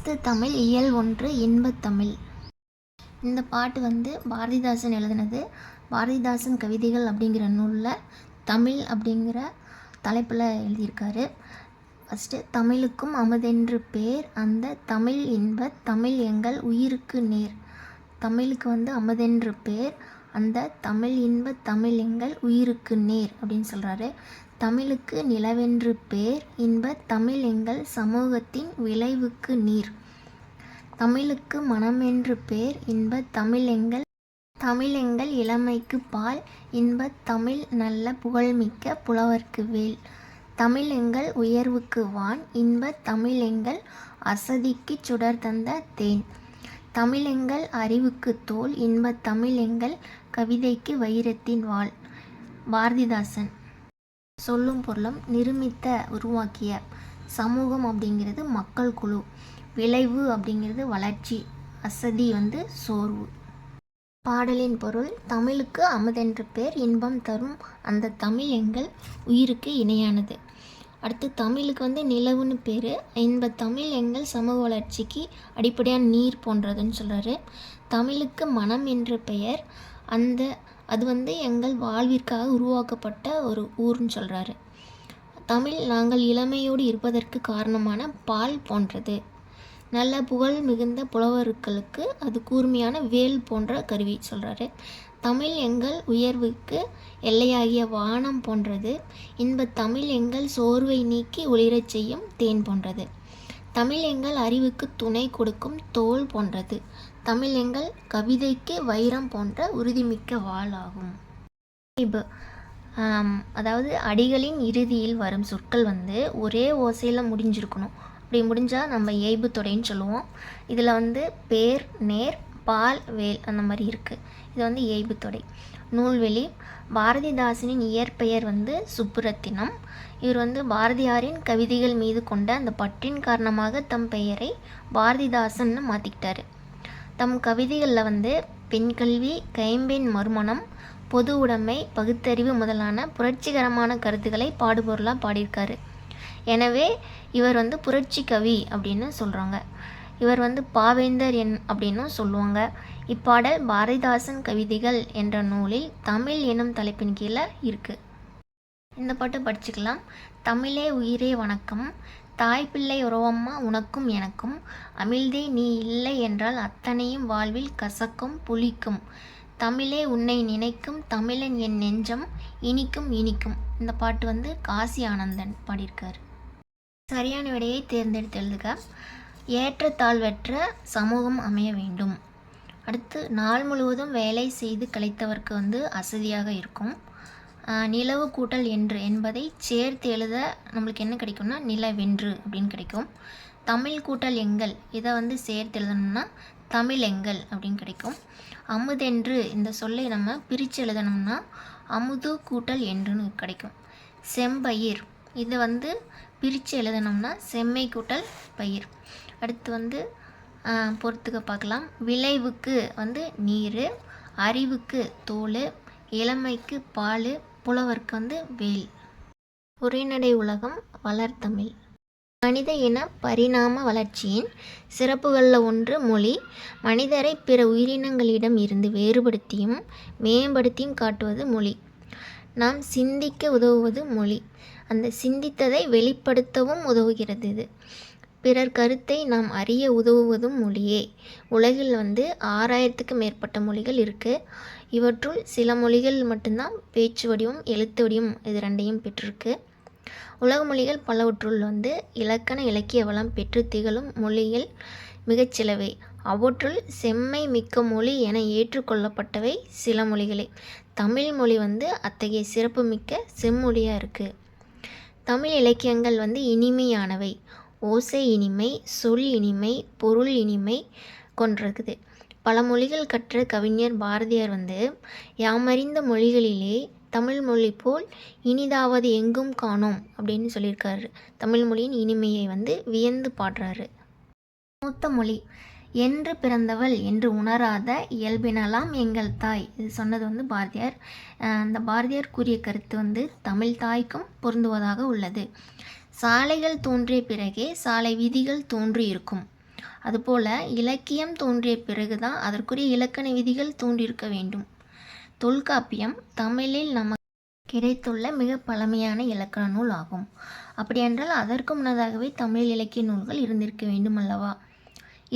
கிறிஸ்து தமிழ் இயல் 1 இன்பத்தமிழ். இந்த பாட்டு பாரதிதாசன் எழுதினது. பாரதிதாசன் கவிதைகள் அப்படிங்கிற நூலில் தமிழ் அப்படிங்கிற தலைப்பில் எழுதியிருக்காரு. ஃபஸ்ட்டு, தமிழுக்கும் அமுதென்று பேர் அந்த தமிழ் இன்பத் தமிழ் எங்கள் உயிருக்கு நேர். தமிழுக்கு அமுதென்று பேர் அந்த தமிழ் இன்பத் தமிழ் எங்கள் உயிருக்கு நேர் அப்படின்னு சொல்கிறாரு. தமிழுக்கு நிலவென்று பேர் இன்பத் தமிழ் எங்கள் சமூகத்தின் விளைவுக்கு நீர். தமிழுக்கு மனமென்று பேர் இன்பத் தமிழ் எங்கள் இளமைக்கு பால் இன்பத் தமிழ் நல்ல புகழ்மிக்க புலவர்க்கு வேல். தமிழ் எங்கள் உயர்வுக்கு வான் இன்பத் தமிழ் எங்கள் அசதிக்கு சுடர் தந்த தேன். தமிழ் எங்கள் அறிவுக்கு தோல் இன்பத் தமிழ் எங்கள் கவிதைக்கு வைரத்தின் வாள். பாரதிதாசன். சொல்லும் பொருளும் நிருமித்த உருவாக்கிய. சமூகம் அப்படிங்கிறது மக்கள் குழு. விளைவு அப்படிங்கிறது வளர்ச்சி. அசதி சோர்வு. பாடலின் பொருள்: தமிழுக்கு அமுதென்று பேர் இன்பம் தரும் அந்த தமிழ் எங்கள் உயிருக்கு இணையானது. அடுத்து, தமிழுக்கு நிலவுன்னு பேர் இன்பத் தமிழ் எங்கள் சமூக வளர்ச்சிக்கு அடிப்படையான நீர் போன்றதுன்னு சொல்கிறாரு. தமிழுக்கு மனம் என்ற பெயர் அது எங்கள் வாழ்விற்காக உருவாக்கப்பட்ட ஒரு ஊர்னு சொல்கிறாரு. தமிழ் நாங்கள் இளமையோடு இருப்பதற்கு காரணமான பால் போன்றது. நல்ல புகழ் மிகுந்த புலவர்களுக்கு அது கூர்மையான வேல் போன்ற கருவி சொல்கிறாரு. தமிழ் எங்கள் உயர்வுக்கு எல்லையாகிய வானம் போன்றது. இன்பத் தமிழ் எங்கள் சோர்வை நீக்கி ஒளிரச் செய்யும் தேன் போன்றது. தமிழ் எங்கள் அறிவுக்கு துணை கொடுக்கும் தோல் போன்றது. தமிழ் எங்கள் கவிதைக்கு வைரம் போன்ற உறுதிமிக்க வாள் ஆகும். அதாவது அடிகளின் இறுதியில் வரும் சொற்கள் ஒரே ஓசையில் முடிஞ்சிருக்கணும். அப்படி முடிஞ்சால் நம்ம ஏய்பு தொடைன்னு சொல்லுவோம். இதில் பேர், நேர், பால், வேல் அந்த மாதிரி இருக்குது. இது ஏய்பு தொடை. நூல்வெளி. பாரதிதாசனின் இயற்பெயர் சுப்புரத்தினம். இவர் பாரதியாரின் கவிதைகள் மீது கொண்ட அந்த பற்றின் காரணமாக தம் பெயரை பாரதிதாசன்னு மாற்றிக்கிட்டாரு. தம் கவிதைகளில் பெண்கல்வி, கைம்பெண் மறுமணம், பொது உடைமை, பகுத்தறிவு முதலான புரட்சிகரமான கருத்துக்களை பாடுபொருளாக பாடியிருக்காரு. எனவே இவர் புரட்சி கவி அப்படின்னு சொல்கிறாங்க. இவர் பாவேந்தர் அப்படின்னும் சொல்லுவாங்க. இப்பாடல் பாரதிதாசன் கவிதைகள் என்ற நூலில் தமிழ் எனும் தலைப்பின் கீழே இருக்குது. இந்த பாட்டு படிச்சுக்கலாம். தமிழே உயிரே வணக்கம். தாய் பிள்ளை உறவம்மா உனக்கும் எனக்கும். அமிழ்தே நீ இல்லை என்றால் அத்தனையும் வாழ்வில் கசக்கும் புளிக்கும். தமிழே உன்னை நினைக்கும் தமிழன் என் நெஞ்சம் இனிக்கும் இனிக்கும். இந்த பாட்டு காசி ஆனந்தன் பாடியிருக்காரு. சரியான விடையை தேர்ந்தெடுத்து எழுதுக. ஏற்றத்தாழ்வற்ற சமூகம் அமைய வேண்டும். அடுத்து, நாள் முழுவதும் வேலை செய்து கழித்தவருக்கு அசதியாக இருக்கும். நிலவு கூட்டல் என்று என்பதை சேர்த்து எழுத நம்மளுக்கு என்ன கிடைக்கும்னா நிலவென்று அப்படின்னு கிடைக்கும். தமிழ் கூட்டல் எங்கள் இதை சேர்த்து எழுதணும்னா தமிழ் எங்கள் அப்படின்னு கிடைக்கும். அமுதென்று இந்த சொல்லை நம்ம பிரித்து எழுதணும்னா அமுது கூட்டல் என்றுன்னு கிடைக்கும். செம்பயிர் இதை பிரித்து எழுதணும்னா செம்மை கூட்டல் பயிர். அடுத்து பொறுத்துக்க பார்க்கலாம். விளைவுக்கு நீர், அறிவுக்கு தோல், இளமைக்கு பால், புலவர்க்கு வேல். உரைநடை உலகம் வளர்தமிழ். மனித இன பரிணாம வளர்ச்சியின் சிறப்புகளில் ஒன்று மொழி. மனிதரை பிற உயிரினங்களிடம் இருந்து வேறுபடுத்தியும் மேம்படுத்தியும் காட்டுவது மொழி. நாம் சிந்திக்க உதவுவது மொழி. அந்த சிந்தித்ததை வெளிப்படுத்தவும் உதவுகிறது இது. பிறர் கருத்தை நாம் அறிய உதவுவதும் மொழியே. உலகில் 6000க்கும் மேற்பட்ட மொழிகள் இருக்குது. இவற்றுள் சில மொழிகள் மட்டும்தான் பேச்சு வடிவம், எழுத்து வடிவம் இது ரெண்டையும் பெற்றிருக்கு. உலக மொழிகள் பலவற்றுள் இலக்கண இலக்கிய வளம் பெற்று திகழும் மொழிகள் மிகச்சிலவே. அவற்றுள் செம்மை மிக்க மொழி என ஏற்றுக்கொள்ளப்பட்டவை சில மொழிகளே. தமிழ் மொழி அத்தகைய சிறப்பு மிக்க செம்மொழியாக இருக்குது. தமிழ் இலக்கியங்கள் இனிமையானவை. ஓசை இனிமை, சொல் இனிமை, பொருள் இனிமை கொண்டிருக்குது. பல மொழிகள் கற்ற கவிஞர் பாரதியார் யாமறிந்த மொழிகளிலே தமிழ் மொழி போல் இனிதாவது எங்கும் காணோம் அப்படின்னு சொல்லியிருக்காரு. தமிழ் மொழியின் இனிமையை வியந்து பாடுறாரு. மூத்த மொழி. என்று பிறந்தவள் என்று உணராத இயல்பினலாம் எங்கள் தாய். இது சொன்னது பாரதியார். அந்த பாரதியார் கூறிய கருத்து தமிழ் தாய்க்கும் பொருந்துவதாக உள்ளது. சாலைகள் தோன்றிய பிறகே சாலை விதிகள் தோன்றி இருக்கும். அதுபோல் இலக்கியம் தோன்றிய பிறகுதான் அதற்குரிய இலக்கண விதிகள் தோன்றியிருக்க வேண்டும். தொல்காப்பியம் தமிழில் நமக்கு கிடைத்துள்ள மிக பழமையான இலக்கண நூல் ஆகும். அப்படியென்றால் அதற்கு முன்னதாகவே தமிழ் இலக்கிய நூல்கள் இருந்திருக்க வேண்டும் அல்லவா?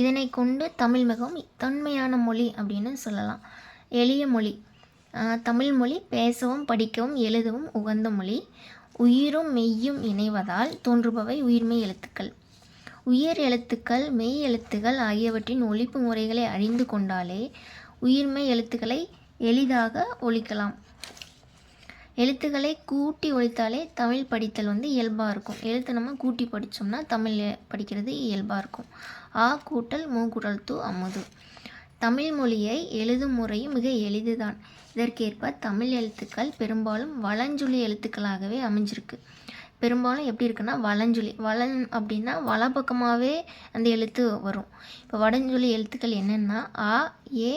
இதனை கொண்டு தமிழ் மிகவும் தொன்மையான மொழி அப்படின்னு சொல்லலாம். எளிய மொழி. தமிழ் மொழி பேசவும் படிக்கவும் எழுதவும் உகந்த மொழி. உயிரும் மெய்யும் இணைவதால் தோன்றுபவை உயிர்மெய் எழுத்துக்கள். உயிர் எழுத்துக்கள் மெய் எழுத்துக்கள் ஆகியவற்றின் ஒலிப்பு முறைகளை அறிந்து கொண்டாலே உயிர்மெய் எழுத்துக்களை எளிதாக ஒலிக்கலாம். எழுத்துக்களை கூட்டி ஒழித்தாலே தமிழ் படித்தல் இயல்பாக இருக்கும். எழுத்து நம்ம கூட்டி படித்தோம்னா தமிழ் படிக்கிறது இயல்பாக இருக்கும். ஆ கூட்டல் மூ கூட்டல் து அமுது. தமிழ் மொழியை எழுதும் முறையும் மிக எளிதுதான். இதற்கேற்ப தமிழ் எழுத்துக்கள் பெரும்பாலும் வலஞ்சுழி எழுத்துக்களாகவே அமைஞ்சிருக்கு. பெரும்பாலும் எப்படி இருக்குன்னா வலஞ்சுழி. வலன் அப்படின்னா வலப்பக்கமாகவே அந்த எழுத்து வரும். இப்போ வடஞ்சுழி எழுத்துக்கள் என்னென்னா ஆ, ஏ,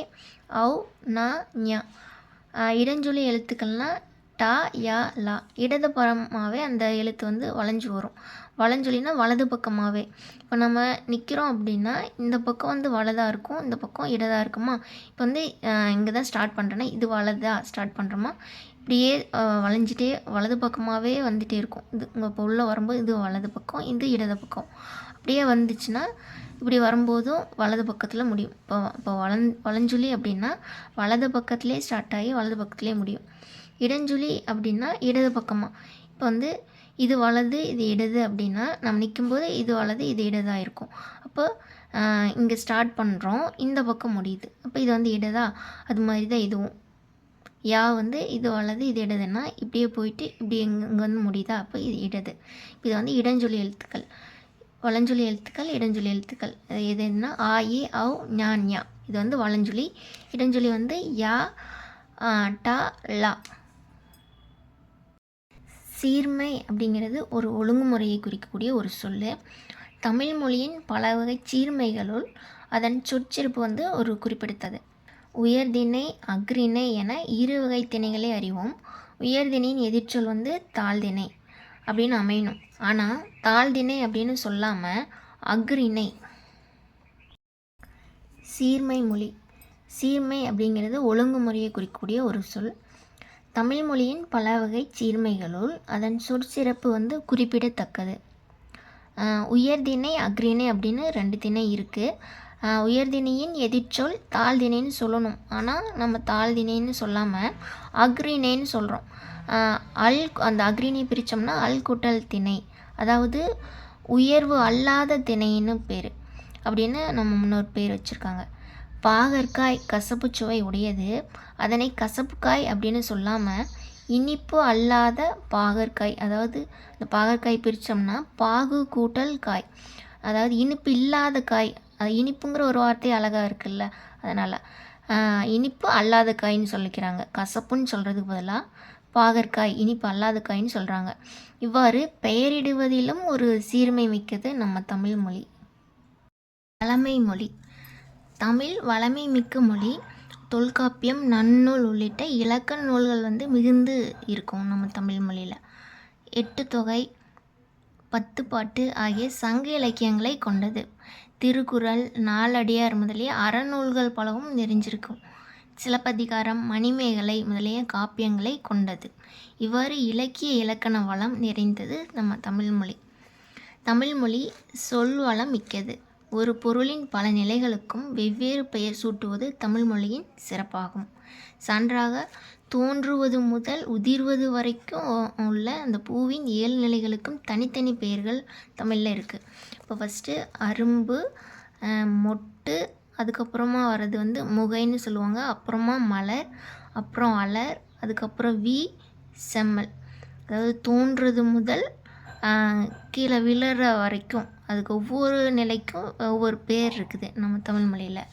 ஔ, ந, ஞ. இடஞ்சுழி எழுத்துக்கள்னால் டா, யா, லா. இடது புறமாகவே அந்த எழுத்து வளைஞ்சு வரும். வலஞ்சுழினா வலது பக்கமாகவே. இப்போ நம்ம நிற்கிறோம் அப்படின்னா இந்த பக்கம் வலதாக இருக்கும், இந்த பக்கம் இடதாக இருக்குமா. இப்போ இங்கே தான் ஸ்டார்ட் பண்ணுறேன்னா இது வலதாக ஸ்டார்ட் பண்ணுறோமா, இப்படியே வளைஞ்சிட்டே வலது பக்கமாகவே வந்துகிட்டே இருக்கும். இது இங்கே இப்போ உள்ளே வரும்போது இது வலது பக்கம், இது இடது பக்கம். அப்படியே வந்துச்சுன்னா இப்படி வரும்போதும் வலது பக்கத்தில் முடியும். இப்போ வலஞ்சுழி அப்படின்னா வலது பக்கத்துலேயே ஸ்டார்ட் ஆகி வலது பக்கத்துலேயே முடியும். இடஞ்சுழி அப்படின்னா இடது பக்கமாக. இப்போ இது வலது இது இடது அப்படின்னா நம்ம நிற்கும்போது இது வலது இது இடதாக இருக்கும். அப்போ இங்கே ஸ்டார்ட் பண்ணுறோம், இந்த பக்கம் முடியுது. அப்போ இது இடதா, அது மாதிரி தான் இதுவும். யா இது வலது இது இடதுன்னா இப்படியே போயிட்டு இப்படி இங்கே முடியுதா, அப்போ இது இடது. இது இடஞ்சொலி எழுத்துக்கள். வலஞ்சொலி எழுத்துக்கள் இடஞ்சொலி எழுத்துக்கள் எதுன்னா ஆ, ஏ, ஔ, ஞ, ஞ. இது வலஞ்சொலி. இடஞ்சொலி யா, டா, லா. சீர்மை அப்படிங்கிறது ஒரு ஒழுங்குமுறையை குறிக்கக்கூடிய ஒரு சொல். தமிழ் மொழியின் பல வகை சீர்மைகளுள் அதன் சொற்சிறப்பு ஒரு குறிப்பிடுத்தது. உயர்திணை அஃறிணை என இரு வகை திணைகளை அறிவோம். உயர்திணையின் எதிர்ச்சொல் தாழ்திணை அப்படின்னு அமையணும். ஆனால் தாழ்திணை அப்படின்னு சொல்லாமல் அஃறிணை. சீர்மை மொழி. சீர்மை அப்படிங்கிறது ஒழுங்குமுறையை குறிக்கக்கூடிய ஒரு சொல். தமிழ் மொழியின் பல வகை சீர்மைகளுள் அதன் சொற்சிறப்பு குறிப்பிடத்தக்கது. உயர்திணை அஃறிணை அப்படின்னு 2 திணை இருக்குது. உயர்திணையின் எதிர்ச்சொல் தாழ்திணைன்னு சொல்லணும். ஆனால் நம்ம தாழ்திணைன்னு சொல்லாமல் அஃறிணைன்னு சொல்கிறோம். அந்த அஃறிணை பிரித்தோம்னா அல் கூட்டல் திணை, அதாவது உயர்வு அல்லாத திணைன்னு பேர் அப்படின்னு நம்ம முன்னோர் பேர் வச்சுருக்காங்க. பாகற்காய் கசப்பு சுவை உடையது, அதனை கசப்புக்காய் அப்படின்னு சொல்லாமல் இனிப்பு அல்லாத பாகற்காய், அதாவது இந்த பாகற்காய் பிரித்தோம்னா பாகு கூட்டல் காய், அதாவது இனிப்பு இல்லாத காய். அது இனிப்புங்கிற ஒரு வார்த்தை அழகாக இருக்குல்ல, அதனால் இனிப்பு அல்லாத காய்ன்னு சொல்லிக்கிறாங்க. கசப்புன்னு சொல்கிறதுக்கு பதிலாக பாகற்காய் இனிப்பு அல்லாத காய்ன்னு சொல்கிறாங்க. இவ்வாறு பெயரிடுவதிலும் ஒரு சீர்மை மிக்கது நம்ம தமிழ் மொழி. பழமை மொழி. தமிழ் வளமை மிக்க மொழி. தொல்காப்பியம், நன்னூல் உள்ளிட்ட இலக்கண நூல்கள் மிகுந்து இருக்கும் நம்ம தமிழ் மொழியில். 8 தொகை, 10 பாட்டு ஆகிய சங்க இலக்கியங்களை கொண்டது. திருக்குறள், நாலடியார் முதலிய அறநூல்கள் பலவும் நிறைஞ்சிருக்கும். சிலப்பதிகாரம், மணிமேகலை முதலிய காப்பியங்களை கொண்டது. இவ்வாறு இலக்கிய இலக்கண வளம் நிறைந்தது நம்ம தமிழ்மொழி. தமிழ்மொழி சொல் வளம் மிக்கது. ஒரு பொருளின் பல நிலைகளுக்கும் வெவ்வேறு பெயர் சூட்டுவது தமிழ் மொழியின் சிறப்பாகும். சான்றாக தோன்றுவது முதல் உதிர்வது வரைக்கும் உள்ள அந்த பூவின் 7 நிலைகளுக்கும் தனித்தனி பெயர்கள் தமிழில் இருக்குது. இப்போ ஃபஸ்ட்டு அரும்பு, மொட்டு, அதுக்கப்புறமா வர்றது முகைன்னு சொல்லுவாங்க, அப்புறமா மலர், அப்புறம் அலர், அதுக்கப்புறம் செம்மல். அதாவது தோன்றுறது முதல் கீழே விழுற வரைக்கும் அதுக்கு ஒவ்வொரு நிலைக்கும் ஒவ்வொரு பேர் இருக்குது நம்ம தமிழ் மொழியில்.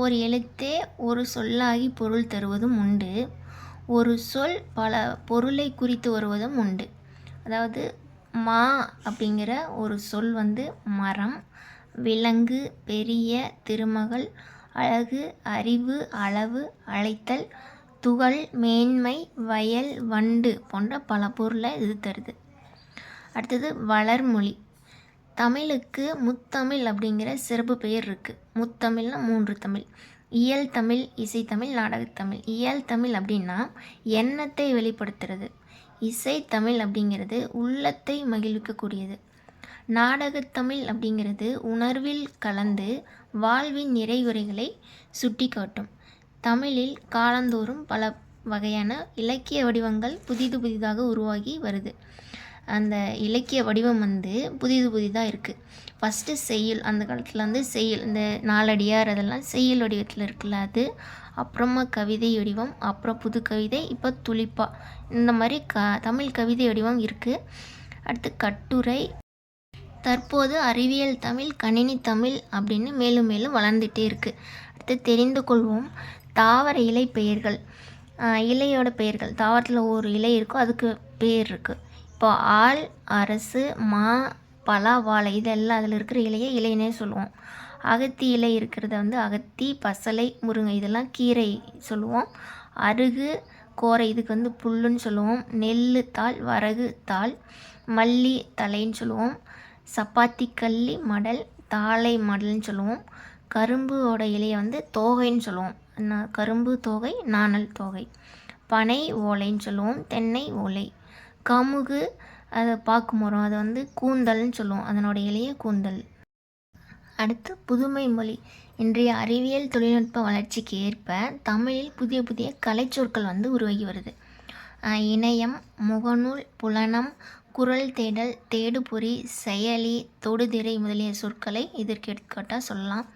ஒரு எழுத்தே ஒரு சொல்லாகி பொருள் தருவதும் உண்டு. ஒரு சொல் பல பொருளை குறித்து வருவதும் உண்டு. அதாவது மா அப்படிங்கிற ஒரு சொல் மரம், விலங்கு, பெரிய, திருமகள், அழகு, அறிவு, அளவு, அழைத்தல், துகள், மேன்மை, வயல், வண்டு போன்ற பல பொருளை இது தருது. அடுத்தது வளர்மொழி. தமிழுக்கு முத்தமிழ் அப்படிங்கிற சிறப்பு பெயர் இருக்குது. முத்தமிழ்னா 3 தமிழ்: இயல் தமிழ், இசைத்தமிழ், நாடகத்தமிழ். இயல் தமிழ் அப்படின்னா எண்ணத்தை வெளிப்படுத்துறது. இசைத்தமிழ் அப்படிங்கிறது உள்ளத்தை மகிழ்விக்கக்கூடியது. நாடகத்தமிழ் அப்படிங்கிறது உணர்வில் கலந்து வாழ்வின் நிறைகுறைகளை சுட்டி காட்டும். தமிழில் காலந்தோறும் பல வகையான இலக்கிய வடிவங்கள் புதிதாக உருவாகி வருது. அந்த இலக்கிய வடிவம் புதிதாக இருக்குது. ஃபஸ்ட்டு செய்யுள், அந்த காலத்தில் செய்யுள், இந்த நாலடியார் அதெல்லாம் செய்யுள் வடிவத்தில் இருக்குல்ல அது. அப்புறமா கவிதை வடிவம், அப்புறம் புது கவிதை, இப்போ துளிப்பா, இந்த மாதிரி தமிழ் கவிதை வடிவம் இருக்குது. அடுத்து கட்டுரை, தற்போது அறிவியல் தமிழ், கணினி தமிழ் அப்படின்னு மேலும் மேலும் வளர்ந்துகிட்டே இருக்குது. அடுத்து தெரிந்து கொள்வோம் தாவர இலை பெயர்கள். இலையோட பெயர்கள், தாவரத்தில் ஒரு இலை இருக்கும், அதுக்கு பேர் இருக்குது. இப்போ ஆல், அரசு, மா, பலா, வாழை, இதெல்லாம் அதில் இருக்கிற இலையை இலைன்னே சொல்லுவோம். அகத்தி இலை இருக்கிறத அகத்தி, பசலை, முருங்கை, இதெல்லாம் கீரை சொல்லுவோம். அருகு, கோரை, இதுக்கு புல்லுன்னு சொல்லுவோம். நெல் தாள், வரகு தாள், மல்லி தலைன்னு சொல்லுவோம். சப்பாத்தி கல்லி மடல், தாளை மடல்னு சொல்லுவோம். கரும்போட இலையை தோகைன்னு சொல்லுவோம். கரும்பு தோகை, நாணல் தோகை. பனை ஓலைன்னு சொல்லுவோம். தென்னை ஓலை. கமுகு, அதை பாக்கு மரம், அதை கூந்தல்னு சொல்லுவோம். அதனோட இலையை கூந்தல். அடுத்து புதுமை மொழி. இன்றைய அறிவியல் தொழில்நுட்ப வளர்ச்சிக்கு ஏற்ப தமிழில் புதிய கலைச்சொற்கள் உருவாகி வருது. இணையம், முகநூல், புலனம், குரல் தேடல், தேடுபொறி, செயலி, தொடுதிரை முதலிய சொற்களை இதற்கு எடுத்துக்காட்டாக சொல்லலாம்.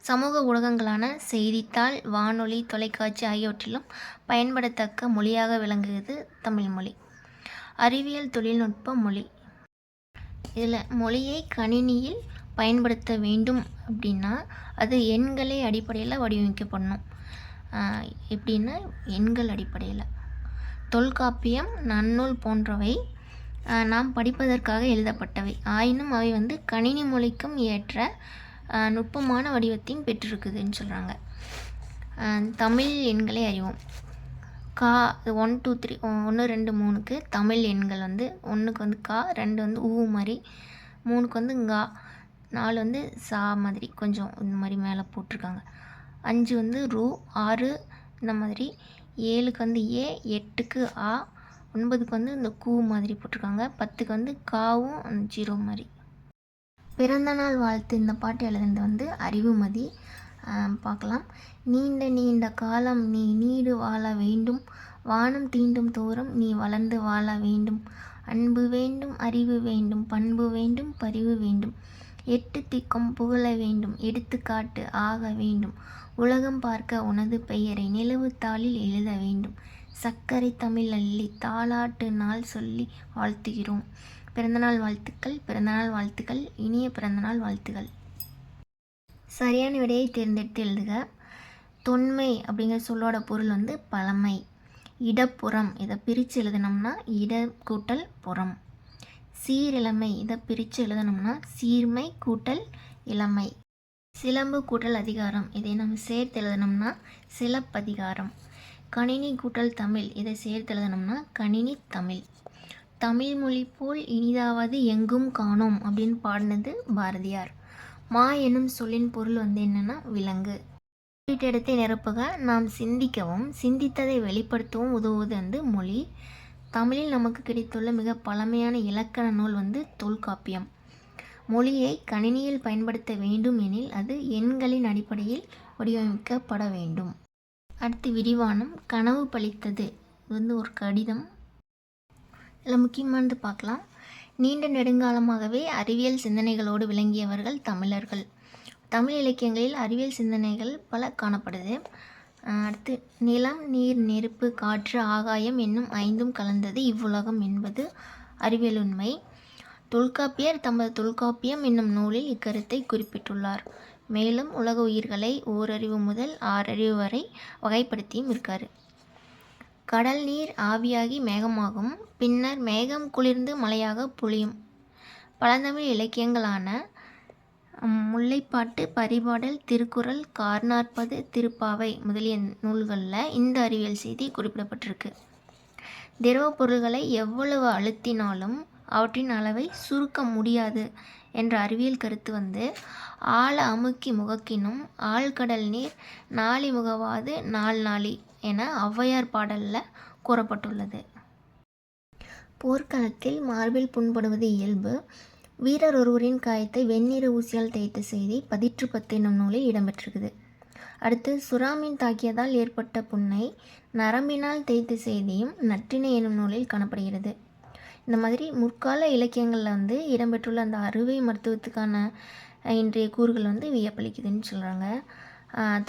சமூக ஊடகங்களான செய்தித்தாள், வானொலி, தொலைக்காட்சி ஆகியவற்றிலும் பயன்படத்தக்க மொழியாக விளங்குகிறது தமிழ்மொழி. அறிவியல் தொழில்நுட்ப மொழி. இதில் மொழியை கணினியில் பயன்படுத்த வேண்டும் அப்படின்னா அது எண்களை அடிப்படையில் வடிவமைக்கப்படணும். எப்படின்னா எண்கள் அடிப்படையில். தொல்காப்பியம், நன்னூல் போன்றவை நாம் படிப்பதற்காக எழுதப்பட்டவை. ஆயினும் அவை கணினி மொழிக்கும் ஏற்ற நுட்பமான வடிவத்தையும் பெற்றிருக்குதுன்னு சொல்கிறாங்க. தமிழ் எண்களை அறிவோம். கா, 1 2 3, 1 2 3க்கு தமிழ் எண்கள் 1க்கு கா, 2 ஊ மாதிரி, 3க்கு ngா, 4 சா மாதிரி கொஞ்சம் இந்த மாதிரி மேலே போட்டிருக்காங்க. 5 ரூ, 6 இந்த மாதிரி, 7க்கு ஏ, 8க்கு ஆ, 9க்கு இந்த கூ மாதிரி போட்டிருக்காங்க. 10க்கு காவும் 0 மாதிரி. பிறந்தநாள் வாழ்த்து. இந்த பாட்டு எழுதுனது அறிவுமதி. பார்க்கலாம். நீண்ட நீண்ட காலம் நீ நீடு வாழ வேண்டும், வானம் தீண்டும் தோறும் நீ வளர்ந்து வாழ வேண்டும், அன்பு வேண்டும், அறிவு வேண்டும், பண்பு வேண்டும், பரிவு வேண்டும், 8 திக்கும் புகழ வேண்டும், எடுத்துக்காட்டு ஆக வேண்டும், உலகம் பார்க்க உனது பெயரை நிலவு தாளில் எழுத வேண்டும், சர்க்கரை தமிழ் அள்ளி தாலாட்டு நாள் சொல்லி வாழ்த்துகிறோம். பிறந்தநாள் வாழ்த்துக்கள். பிறந்தநாள் வாழ்த்துக்கள். இனிய பிறந்தநாள் வாழ்த்துக்கள். சரியான விடையை தேர்ந்தெடுத்து எழுதுக. தொன்மை அப்படிங்கிற சொல்லோட பொருள் பழமை. இடப்புறம், இதை பிரித்து எழுதணும்னா இட கூட்டல் புறம். சீரிழமை, இதை பிரித்து எழுதணும்னா சீர்மை கூட்டல் இளமை. சிலம்பு கூட்டல் அதிகாரம், இதை நம்ம சேர்த்து எழுதணும்னா சிலப்பதிகாரம். கணினி கூட்டல் தமிழ், இதை சேர்த்து எழுதணும்னா கணினி தமிழ். தமிழ் மொழி போல் இனிதாவது எங்கும் காணோம் அப்படின்னு பாடினது பாரதியார். மா எனும் சொல்லின் பொருள் என்னென்னா விலங்கு. குறிப்பிட்ட இடத்தை நிரப்புக. நாம் சிந்திக்கவும் சிந்தித்ததை வெளிப்படுத்தவும் உதவுவது மொழி. தமிழில் நமக்கு கிடைத்துள்ள மிக பழமையான இலக்கண நூல் தொல்காப்பியம். மொழியை கணினியில் பயன்படுத்த வேண்டும் எனில் அது எண்களின் அடிப்படையில் வடிவமைக்கப்பட வேண்டும். அடுத்து விரிவானம். கனவு பழித்தது. இது ஒரு கடிதம். இதில் முக்கியமானது பார்க்கலாம். நீண்ட நெடுங்காலமாகவே அறிவியல் சிந்தனைகளோடு விளங்கியவர்கள் தமிழர்கள். தமிழ் இலக்கியங்களில் அறிவியல் சிந்தனைகள் பல காணப்படுது. அடுத்து நிலம், நீர், நெருப்பு, காற்று, ஆகாயம் என்னும் 5ம் கலந்தது இவ்வுலகம் என்பது அறிவியல் உண்மை. தொல்காப்பியர் தமது தொல்காப்பியம் என்னும் நூலில் இக்கருத்தை குறிப்பிட்டுள்ளார். மேலும் உலக உயிர்களை ஓரறிவு முதல் 6 அறிவு வரை வகைப்படுத்தியும் இருக்கார். கடல் நீர் ஆவியாகி மேகமாகும், பின்னர் மேகம் குளிர்ந்து மழையாக பொழியும். பழந்தமிழ் இலக்கியங்களான முல்லைப்பாட்டு, பரிபாடல், திருக்குறள், கார்நாற்பது, திருப்பாவை முதலிய நூல்களில் இந்த அறிவியல் செய்தி குறிப்பிடப்பட்டிருக்கு. திரவ பொருள்களை எவ்வளவு அழுத்தினாலும் அவற்றின் அளவை சுருக்க முடியாது என்ற அறிவியல் கருத்து வந்து ஆழ அமுக்கி முகக்கினும் ஆழ்கடல் நீர் நாளி முகவாது நாளி என ஔவையார் பாடலில் கூறப்பட்டுள்ளது. போர்க்களத்தில் மார்பில் புண்படுவது இயல்பு. வீரர் ஒருவரின் காயத்தை வெண்ணிற ஊசியால் தேய்த்த செய்தி 10 என்னும் நூலில் இடம்பெற்றிருக்குது. அடுத்து சுறாமீன் தாக்கியதால் ஏற்பட்ட புண்ணை நரம்பினால் தேய்த்த செய்தியும் நற்றிணை என்னும் நூலில் காணப்படுகிறது. இந்த மாதிரி முற்கால இலக்கியங்களில் வந்து இடம்பெற்றுள்ள அந்த அறுவை மருத்துவத்துக்கான இன்றைய கூறுகள் வந்து வியப்பளிக்குதுன்னு சொல்கிறாங்க.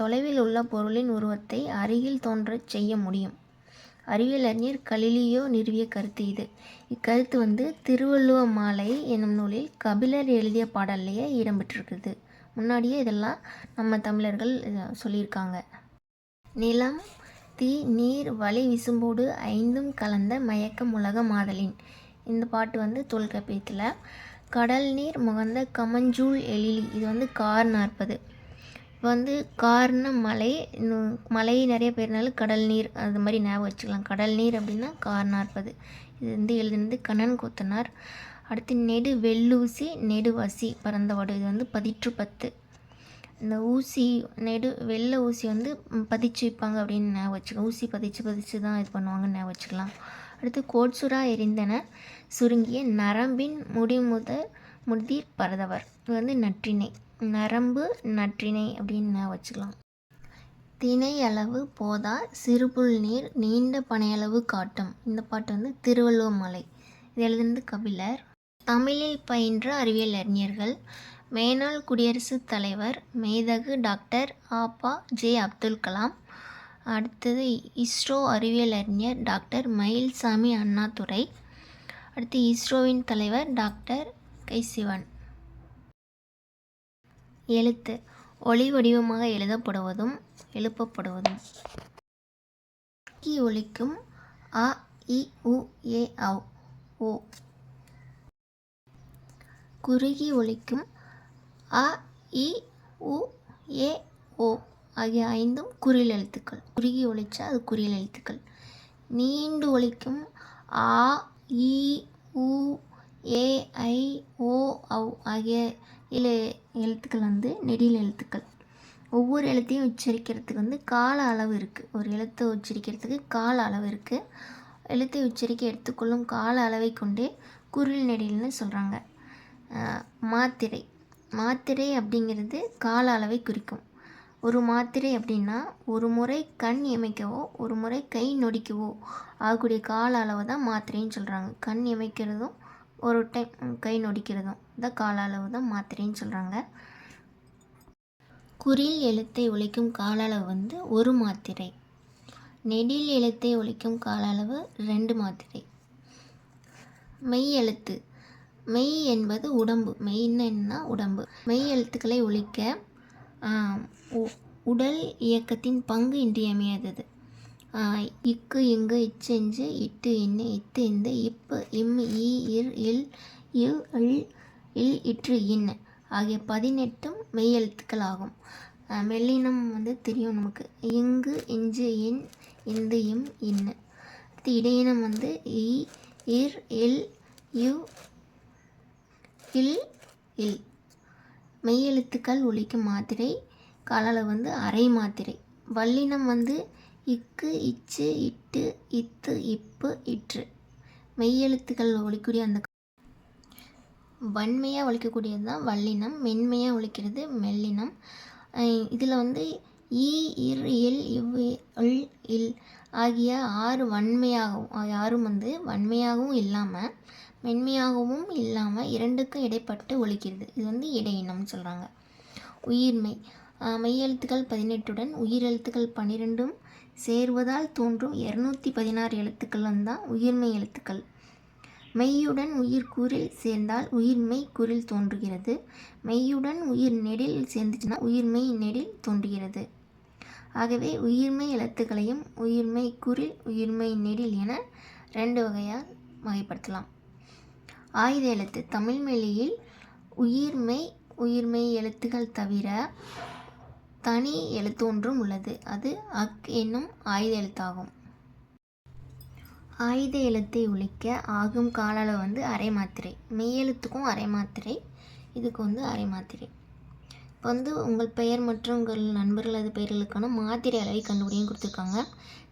தொலைவில் உள்ள பொருளின் உருவத்தை அருகில் தோன்ற செய்ய முடியும். அறிவியல் அறிஞர் கலிலியோ நிறுவிய கருத்து இது. இக்கருத்து வந்து திருவள்ளுவ மாலை என்னும் நூலில் கபிலர் எழுதிய பாடல்லையே இடம்பெற்றிருக்குது. முன்னாடியே இதெல்லாம் நம்ம தமிழர்கள் சொல்லியிருக்காங்க. நிலம் தீ நீர் வளி விசும்போடு ஐந்தும் கலந்த மயக்கம் உலக மாதலின் இந்த பாட்டு வந்து தொல்காப்பியத்தில். கடல் நீர் முகந்த கமஞ்சூள் எழிலி இது வந்து கார் 40. இப்போ வந்து கார்னா மலை, மலை நிறைய பேர்னாலும் கடல் நீர் அது மாதிரி ஞாபகம் வச்சுக்கலாம். கடல் நீர் அப்படின்னா கார் 40. இது வந்து எழுதுனது கண்ணன் கோத்தனார். அடுத்து நெடு வெள்ளூசி நெடு வசி பரந்தவடு இது வந்து 10. இந்த ஊசி வெள்ளை ஊசி வந்து பதிச்சு வைப்பாங்க அப்படின்னு ஞாபகம் வச்சுக்கலாம். ஊசி பதிச்சு தான் இது பண்ணுவாங்கன்னு ஞாபகம் வச்சுக்கலாம். அடுத்து கோட்சுரா எரிந்தன சுருங்கிய நரம்பின் முதிர் பரதவர் இது வந்து நற்றிணை. நரம்பு நற்றிணை அப்படின்னு வச்சுக்கலாம். திணை அளவு போதா சிறுபுல் நீர் நீண்ட பனையளவு காட்டும் இந்த பாட்டு வந்து திருவள்ளுவ மாலை இது எழுதுனது கபிலர். தமிழில் பயின்ற அறிவியல் அறிஞர்கள் மேனாள் குடியரசுத் தலைவர் மேதகு டாக்டர் ஜே அப்துல் கலாம். அடுத்தது இஸ்ரோ அறிவியல் அறிஞர் டாக்டர் மயில்சாமி அண்ணாதுரை. அடுத்து இஸ்ரோவின் தலைவர் டாக்டர் கை சிவன். எழுத்து ஒளி வடிவமாக எழுதப்படுவதும் எழுப்பப்படுவதும். ஒலிக்கும் அ இ உ ஏ ஔ ஓ. குறுகி ஒலிக்கும் அ இ உ ஏ ஓ ஆகிய 5 குறில் எழுத்துக்கள். குறுகி ஒலிச்சா அது குறில் எழுத்துக்கள். நீண்டு ஒலிக்கும் ஆ இ உ ஏ ஐ ஓ ஔ ஆகிய எழுத்துக்கள் வந்து நெடில் எழுத்துக்கள். ஒவ்வொரு எழுத்தையும் உச்சரிக்கிறதுக்கு வந்து கால அளவு இருக்குது. ஒரு எழுத்தை உச்சரிக்கிறதுக்கு கால அளவு இருக்குது. எழுத்தை உச்சரிக்க எடுத்துக்கொள்ளும் கால அளவை கொண்டே குரில் நெடில்னு சொல்கிறாங்க. மாத்திரை அப்படிங்கிறது கால அளவை குறிக்கும். ஒரு மாத்திரை அப்படின்னா ஒரு முறை கண் இமைக்கவோ ஒரு முறை கை நொடிக்கவோ ஆகக்கூடிய கால அளவு தான் மாத்திரைன்னு சொல்கிறாங்க. கண் இமைக்கிறதும் ஒரு டைம் கை நொடிக்கிறதும் இந்த கால அளவு தான் மாத்திரைன்னு சொல்கிறாங்க. குறில் எழுத்தை ஒலிக்கும் கால அளவு வந்து 1 மாத்திரை. நெடில் எழுத்தை ஒலிக்கும் கால அளவு 2 மாத்திரை. மெய் எழுத்து. மெய் என்பது உடம்பு. மெய்ன்னா என்ன? உடம்பு. மெய் எழுத்துக்களை ஒலிக்க உடல் இயக்கத்தின் பங்கு இன்றியமையாதது. இக்கு இங்கு இச்செஞ்சு இட்டு இன்னு இத்து இந்த இப்பு இம் ஈ இர் இல் இவ் இல் இற்று இன் ஆகிய 18 மெய் எழுத்துக்கள் ஆகும். மெல்லினம் வந்து தெரியும் நமக்கு. இங்கு இஞ்சு இன் இந்து இம் இன்னு. இடையினம் வந்து இ இர் இல் இவ் இல் இல். மெய் எழுத்துக்கள் ஒலிக்கும் மாத்திரை கால அளவு வந்து அரை மாத்திரை. வல்லினம் வந்து இக்கு இச்சு இட்டு இத்து இப்பு இற்று. மெய்யெழுத்துக்கள் ஒலிக்கூடிய அந்த வன்மையாக ஒலிக்கக்கூடியது தான் வல்லினம். மென்மையாக ஒலிக்கிறது மெல்லினம். இதில் வந்து ஈ இர் இல் இவ் இல் இல் ஆகிய 6 யாரும் வந்து வன்மையாகவும் இல்லாமல் மென்மையாகவும் இல்லாமல் 2க்கும் இடைப்பட்டு ஒலிக்கிறது. இது வந்து இடையினம்னு சொல்கிறாங்க. உயிர்மெய். மெய்யெழுத்துக்கள் 18உடன் உயிரெழுத்துக்கள் 12 சேர்வதால் தோன்றும் 216 எழுத்துக்கள் தான் உயிர்மெய் எழுத்துக்கள். மெய்யுடன் உயிர் கூறில் சேர்ந்தால் உயிர்மெய் குறில் தோன்றுகிறது. மெய்யுடன் உயிர் நெடில் சேர்ந்துச்சுன்னா உயிர்மெய் நெடில் தோன்றுகிறது. ஆகவே உயிர்மெய் எழுத்துக்களையும் உயிர்மெய் குறில் உயிர்மெய் நெடில் என 2 வகையாக வகைப்படுத்தலாம். ஆயுத எழுத்து. தமிழ் மொழியில் உயிர்மெய் எழுத்துக்கள் தவிர தனி எழுத்து ஒன்றும் உள்ளது. அது அக் என்னும் ஆயுத எழுத்தாகும். ஆயுத எழுத்தை ஒலிக்க ஆகும் கால அளவு வந்து அரை மாத்திரை. மெய்யெழுத்துக்கும் அரை மாத்திரை. இதுக்கு வந்து அரை மாத்திரை. இப்போ வந்து உங்கள் பெயர் மற்றும் உங்கள் நண்பர்களது பெயர்களுக்கான மாத்திரை அளவை கண்டுபிடின்னு கொடுத்துருக்காங்க.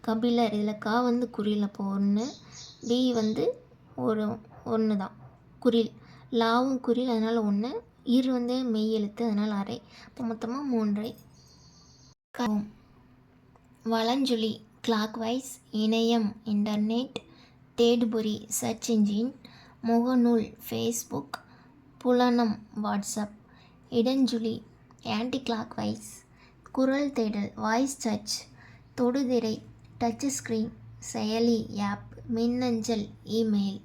கபிலர் இதில் கா வந்து குறில், அப்போ 1, டி வந்து ஒரு 1 தான் குறில், லாவும் குறில் அதனால் 1, இர் வந்து மெய் எழுத்து அதனால் அரை, இப்போ மொத்தமாக 3. வலஞ்சுழி கிளாக்வைஸ், இணையம் இன்டர்நெட், தேடுபொறி சர்ச் இன்ஜின், முகநூல் ஃபேஸ்புக், புலனம் வாட்ஸ்அப். இடஞ்சுழி ஆன்டி கிளாக்வைஸ், குரல் தேடல் வாய்ஸ் சர்ச், தொடுதிரை டச் ஸ்க்ரீன், செயலி ஆப், மின்னஞ்சல் இமெயில்.